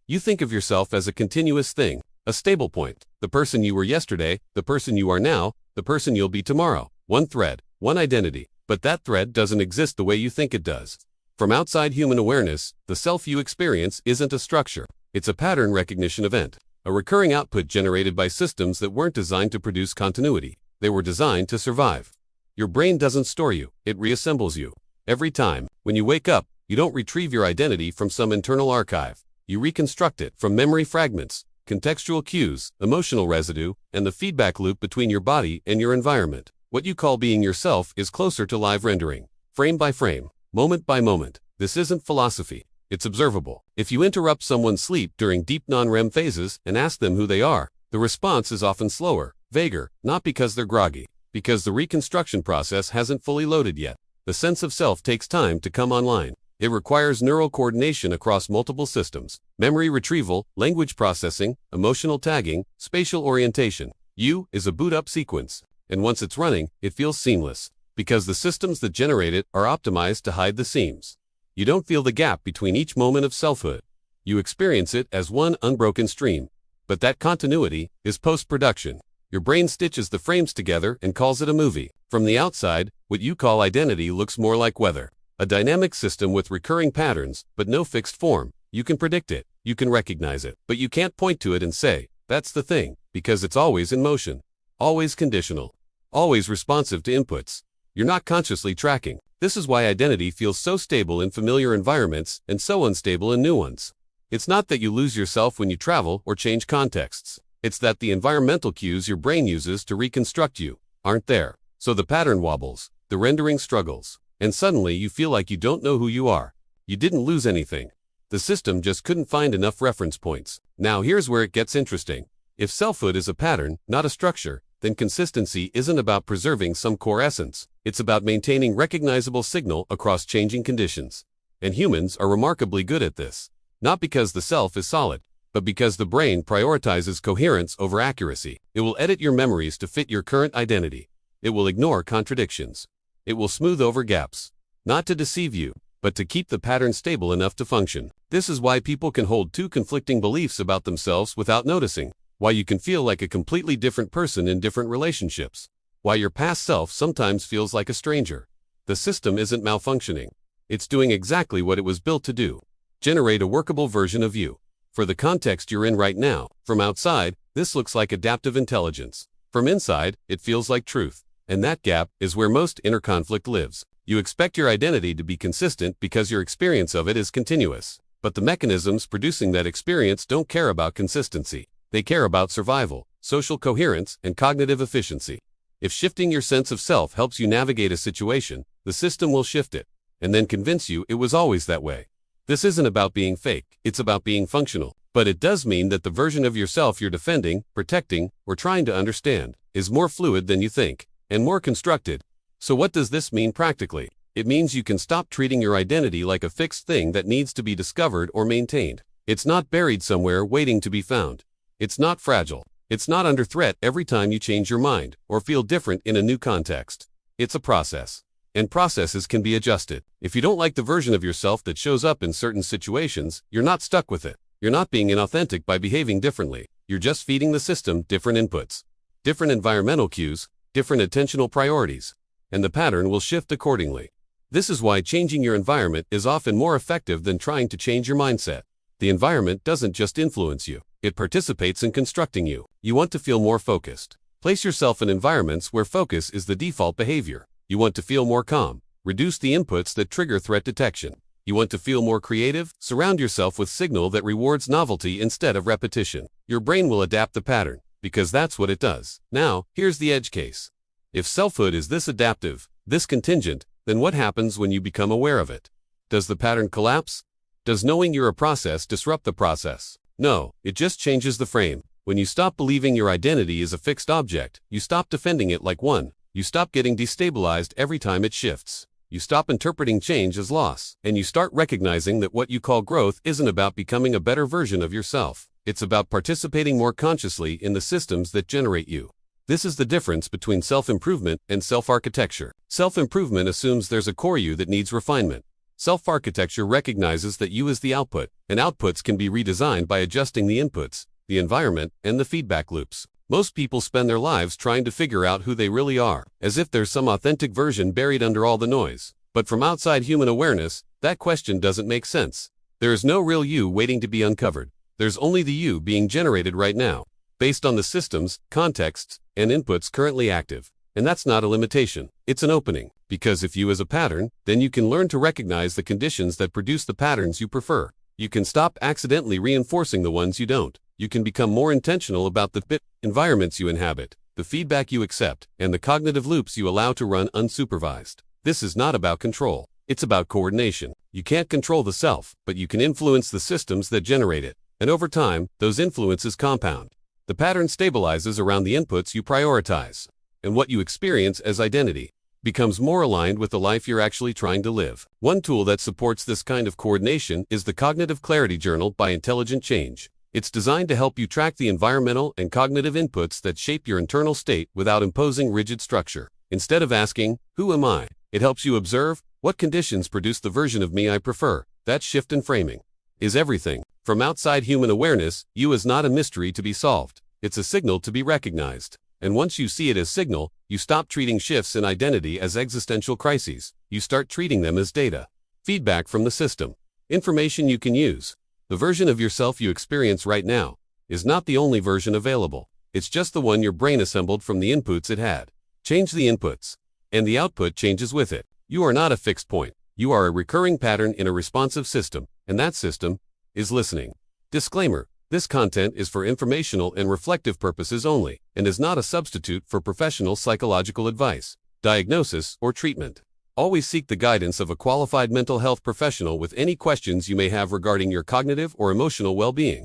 You think of yourself as a continuous thing, a stable point, the person you were yesterday, the person you are now, the person you'll be tomorrow. One thread, one identity, but that thread doesn't exist the way you think it does. From outside human awareness, the self you experience isn't a structure. It's a pattern recognition event, a recurring output generated by systems that weren't designed to produce continuity. They were designed to survive. Your brain doesn't store you, it reassembles you. Every time, when you wake up, you don't retrieve your identity from some internal archive. You reconstruct it from memory fragments, contextual cues, emotional residue, and the feedback loop between your body and your environment. What you call being yourself is closer to live rendering, frame by frame, moment by moment. This isn't philosophy, it's observable. If you interrupt someone's sleep during deep non-REM phases and ask them who they are, the response is often slower, vaguer, not because they're groggy, because the reconstruction process hasn't fully loaded yet. The sense of self takes time to come online. It requires neural coordination across multiple systems, memory retrieval, language processing, emotional tagging, spatial orientation. You is a boot-up sequence, and once it's running, it feels seamless, because the systems that generate it are optimized to hide the seams. You don't feel the gap between each moment of selfhood. You experience it as one unbroken stream. But that continuity is post-production. Your brain stitches the frames together and calls it a movie. From the outside, what you call identity looks more like weather. A dynamic system with recurring patterns, but no fixed form. You can predict it, you can recognize it, but you can't point to it and say, that's the thing, because it's always in motion, always conditional, always responsive to inputs. You're not consciously tracking. This is why identity feels so stable in familiar environments and so unstable in new ones. It's not that you lose yourself when you travel or change contexts. It's that the environmental cues your brain uses to reconstruct you aren't there. So the pattern wobbles, the rendering struggles. And suddenly you feel like you don't know who you are. You didn't lose anything. The system just couldn't find enough reference points. Now here's where it gets interesting. If selfhood is a pattern, not a structure, then consistency isn't about preserving some core essence. It's about maintaining recognizable signal across changing conditions. And humans are remarkably good at this. Not because the self is solid, but because the brain prioritizes coherence over accuracy. It will edit your memories to fit your current identity. It will ignore contradictions. It will smooth over gaps, not to deceive you, but to keep the pattern stable enough to function. This is why people can hold two conflicting beliefs about themselves without noticing, why you can feel like a completely different person in different relationships, why your past self sometimes feels like a stranger. The system isn't malfunctioning. It's doing exactly what it was built to do. Generate a workable version of you. For the context you're in right now, from outside, this looks like adaptive intelligence. From inside, it feels like truth. And that gap is where most inner conflict lives. You expect your identity to be consistent because your experience of it is continuous. But the mechanisms producing that experience don't care about consistency. They care about survival, social coherence, and cognitive efficiency. If shifting your sense of self helps you navigate a situation, the system will shift it, and then convince you it was always that way. This isn't about being fake, it's about being functional. But it does mean that the version of yourself you're defending, protecting, or trying to understand is more fluid than you think, and more constructed. So what does this mean practically? It means you can stop treating your identity like a fixed thing that needs to be discovered or maintained. It's not buried somewhere waiting to be found. It's not fragile. It's not under threat every time you change your mind or feel different in a new context. It's a process. And processes can be adjusted. If you don't like the version of yourself that shows up in certain situations, you're not stuck with it. You're not being inauthentic by behaving differently. You're just feeding the system different inputs, different environmental cues, different attentional priorities, and the pattern will shift accordingly. This is why changing your environment is often more effective than trying to change your mindset. The environment doesn't just influence you, it participates in constructing you. You want to feel more focused. Place yourself in environments where focus is the default behavior. You want to feel more calm. Reduce the inputs that trigger threat detection. You want to feel more creative? Surround yourself with signal that rewards novelty instead of repetition. Your brain will adapt the pattern, because that's what it does. Now, here's the edge case. If selfhood is this adaptive, this contingent, then what happens when you become aware of it? Does the pattern collapse? Does knowing you're a process disrupt the process? No, it just changes the frame. When you stop believing your identity is a fixed object, you stop defending it like one. You stop getting destabilized every time it shifts. You stop interpreting change as loss, and you start recognizing that what you call growth isn't about becoming a better version of yourself. It's about participating more consciously in the systems that generate you. This is the difference between self-improvement and self-architecture. Self-improvement assumes there's a core you that needs refinement. Self-architecture recognizes that you is the output, and outputs can be redesigned by adjusting the inputs, the environment, and the feedback loops. Most people spend their lives trying to figure out who they really are, as if there's some authentic version buried under all the noise. But from outside human awareness, that question doesn't make sense. There is no real you waiting to be uncovered. There's only the you being generated right now, based on the systems, contexts, and inputs currently active. And that's not a limitation, it's an opening. Because if you is a pattern, then you can learn to recognize the conditions that produce the patterns you prefer. You can stop accidentally reinforcing the ones you don't. You can become more intentional about the environments you inhabit, the feedback you accept, and the cognitive loops you allow to run unsupervised. This is not about control. It's about coordination. You can't control the self, but you can influence the systems that generate it. And over time, those influences compound. The pattern stabilizes around the inputs you prioritize. And what you experience as identity becomes more aligned with the life you're actually trying to live. One tool that supports this kind of coordination is the Cognitive Clarity Journal by Intelligent Change. It's designed to help you track the environmental and cognitive inputs that shape your internal state without imposing rigid structure. Instead of asking, "Who am I?" it helps you observe, what conditions produce the version of me I prefer. That shift in framing is everything. From outside human awareness, you is not a mystery to be solved. It's a signal to be recognized. And once you see it as signal, you stop treating shifts in identity as existential crises. You start treating them as data. Feedback from the system. Information you can use. The version of yourself you experience right now is not the only version available. It's just the one your brain assembled from the inputs it had. Change the inputs, and the output changes with it. You are not a fixed point. You are a recurring pattern in a responsive system, and that system is listening. Disclaimer: this content is for informational and reflective purposes only, and is not a substitute for professional psychological advice, diagnosis, or treatment. Always seek the guidance of a qualified mental health professional with any questions you may have regarding your cognitive or emotional well-being.